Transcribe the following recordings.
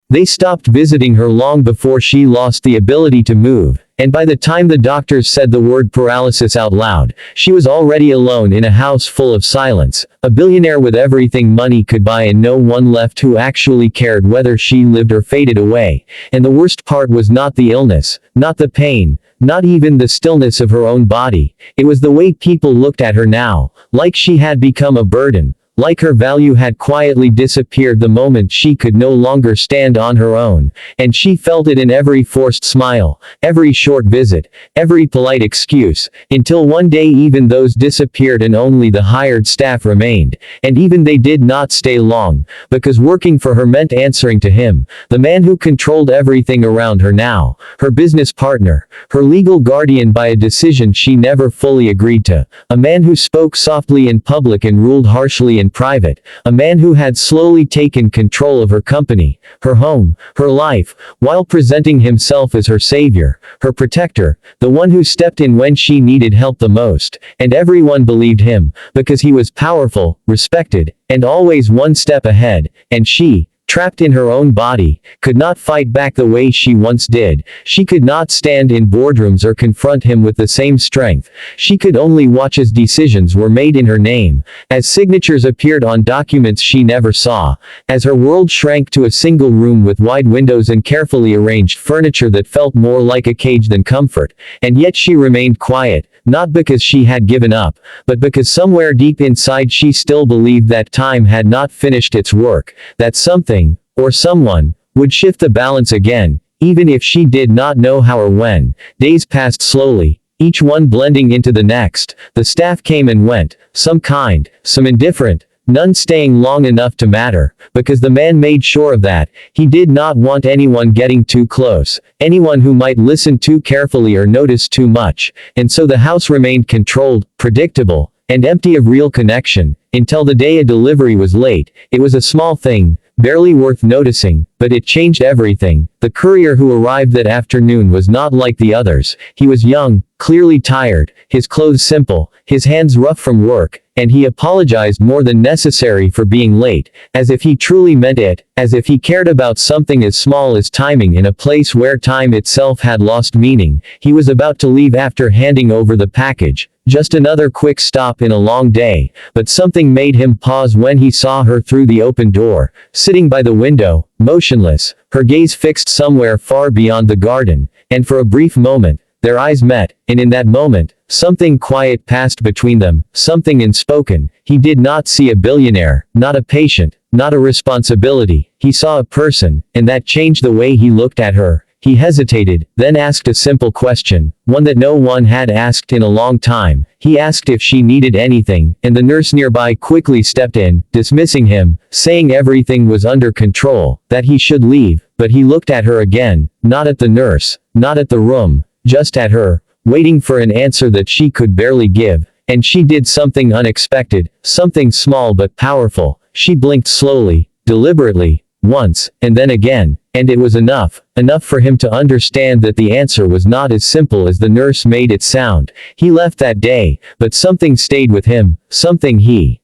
They stopped visiting her long before she lost the ability to move, and by the time the doctors said the word paralysis out loud, she was already alone in a house full of silence, a billionaire with everything money could buy and no one left who actually cared whether she lived or faded away. And the worst part was not the illness, not the pain, not even the stillness of her own body. It was the way people looked at her now, like she had become a burden. Like her value had quietly disappeared the moment she could no longer stand on her own, and she felt it in every forced smile, every short visit, every polite excuse, until one day even those disappeared and only the hired staff remained, and even they did not stay long, because working for her meant answering to him, the man who controlled everything around her now, her business partner, her legal guardian by a decision she never fully agreed to, a man who spoke softly in public and ruled harshly in private, a man who had slowly taken control of her company, her home, her life, while presenting himself as her savior, her protector, the one who stepped in when she needed help the most, and everyone believed him, because he was powerful, respected, and always one step ahead, and she, trapped in her own body, could not fight back the way she once did. She could not stand in boardrooms or confront him with the same strength. She could only watch as decisions were made in her name, as signatures appeared on documents she never saw, as her world shrank to a single room with wide windows and carefully arranged furniture that felt more like a cage than comfort. And yet she remained quiet, not because she had given up, but because somewhere deep inside she still believed that time had not finished its work, that something, or someone, would shift the balance again, even if she did not know how or when. Days passed slowly, each one blending into the next. The staff came and went, some kind, some indifferent, none staying long enough to matter, because the man made sure of that. He did not want anyone getting too close, anyone who might listen too carefully or notice too much, and so the house remained controlled, predictable, and empty of real connection, until the day a delivery was late. It was a small thing, barely worth noticing, but it changed everything. The courier who arrived that afternoon was not like the others. He was young, clearly tired, his clothes simple, his hands rough from work, and he apologized more than necessary for being late, as if he truly meant it, as if he cared about something as small as timing in a place where time itself had lost meaning. He was about to leave after handing over the package, just another quick stop in a long day, but something made him pause when he saw her through the open door, sitting by the window, motionless, her gaze fixed somewhere far beyond the garden, and for a brief moment, their eyes met, and in that moment, something quiet passed between them, something unspoken. He did not see a billionaire, not a patient, not a responsibility. He saw a person, and that changed the way he looked at her. He hesitated, then asked a simple question, one that no one had asked in a long time. He asked if she needed anything, and the nurse nearby quickly stepped in, dismissing him, saying everything was under control, that he should leave. But he looked at her again, not at the nurse, not at the room, just at her, waiting for an answer that she could barely give. And she did something unexpected, something small but powerful. She blinked slowly, deliberately, once, and then again, and it was enough for him to understand that the answer was not as simple as the nurse made it sound. He left that day, but something stayed with him, something he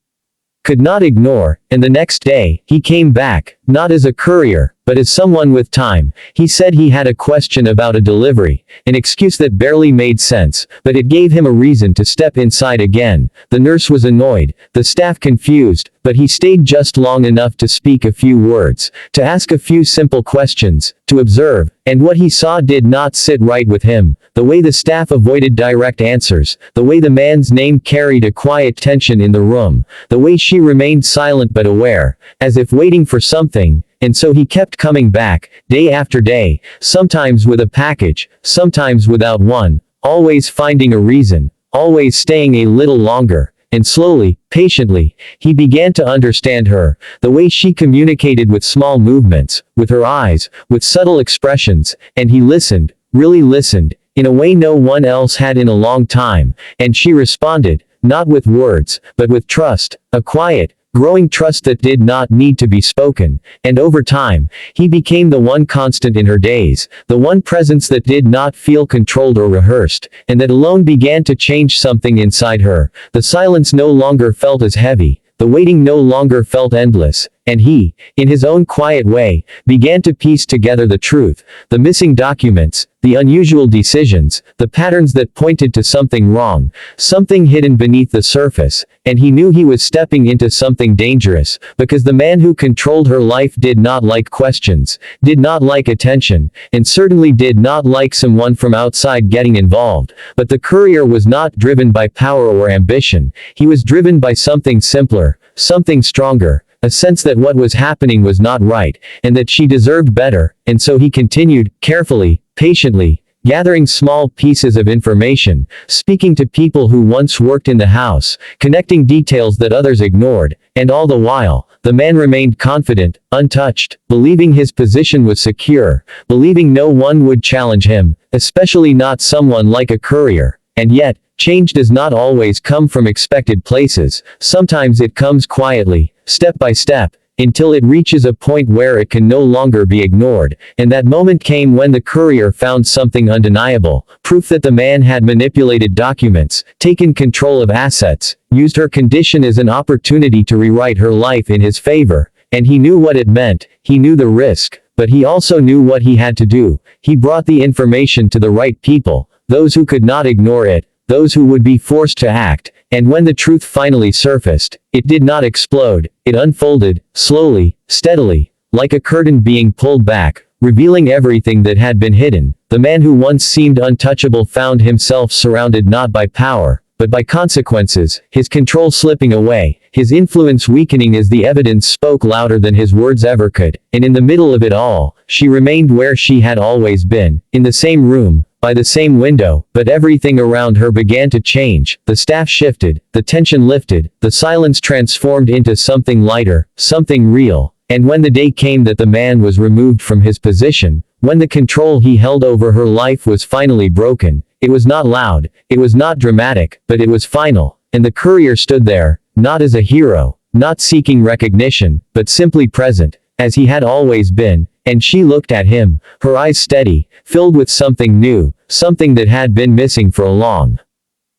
could not ignore, and the next day, he came back, not as a courier, but as someone with time. He said he had a question about a delivery, an excuse that barely made sense, but it gave him a reason to step inside again. The nurse was annoyed, the staff confused, but he stayed just long enough to speak a few words, to ask a few simple questions, to observe, and what he saw did not sit right with him. The way the staff avoided direct answers, the way the man's name carried a quiet tension in the room, the way she remained silent but aware, as if waiting for something. And so he kept coming back, day after day, sometimes with a package, sometimes without one, always finding a reason, always staying a little longer. And slowly, patiently, he began to understand her, the way she communicated with small movements, with her eyes, with subtle expressions, and he listened, really listened, in a way no one else had in a long time, and she responded, not with words, but with trust, a quiet, growing trust that did not need to be spoken, and over time, he became the one constant in her days, the one presence that did not feel controlled or rehearsed, and that alone began to change something inside her. The silence no longer felt as heavy, The waiting no longer felt endless, and he, in his own quiet way, began to piece together the truth, the missing documents, the unusual decisions, the patterns that pointed to something wrong, something hidden beneath the surface, and he knew he was stepping into something dangerous, because the man who controlled her life did not like questions, did not like attention, and certainly did not like someone from outside getting involved. But the courier was not driven by power or ambition, he was driven by something simpler, something stronger, a sense that what was happening was not right, and that she deserved better, and so he continued, carefully, patiently, gathering small pieces of information, speaking to people who once worked in the house, connecting details that others ignored, and all the while, the man remained confident, untouched, believing his position was secure, believing no one would challenge him, especially not someone like a courier. And yet, change does not always come from expected places, sometimes it comes quietly, step by step, until it reaches a point where it can no longer be ignored, and that moment came when the courier found something undeniable, proof that the man had manipulated documents, taken control of assets, used her condition as an opportunity to rewrite her life in his favor, and he knew what it meant, he knew the risk, but he also knew what he had to do. He brought the information to the right people, those who could not ignore it, those who would be forced to act, and when the truth finally surfaced, it did not explode, it unfolded, slowly, steadily, like a curtain being pulled back, revealing everything that had been hidden. The man who once seemed untouchable found himself surrounded not by power, but by consequences, his control slipping away, his influence weakening as the evidence spoke louder than his words ever could, and in the middle of it all, she remained where she had always been, in the same room, by the same window, but everything around her began to change, the staff shifted, the tension lifted, the silence transformed into something lighter, something real, and when the day came that the man was removed from his position, when the control he held over her life was finally broken, it was not loud, it was not dramatic, but it was final, and the courier stood there, not as a hero, not seeking recognition, but simply present, as he had always been, and she looked at him, her eyes steady, filled with something new, something that had been missing for a long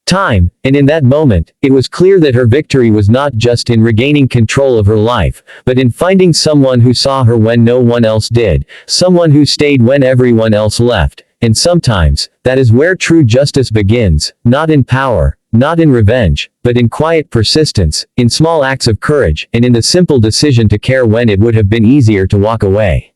time, and in that moment, it was clear that her victory was not just in regaining control of her life, but in finding someone who saw her when no one else did, someone who stayed when everyone else left, and sometimes, that is where true justice begins, not in power, not in revenge, but in quiet persistence, in small acts of courage, and in the simple decision to care when it would have been easier to walk away.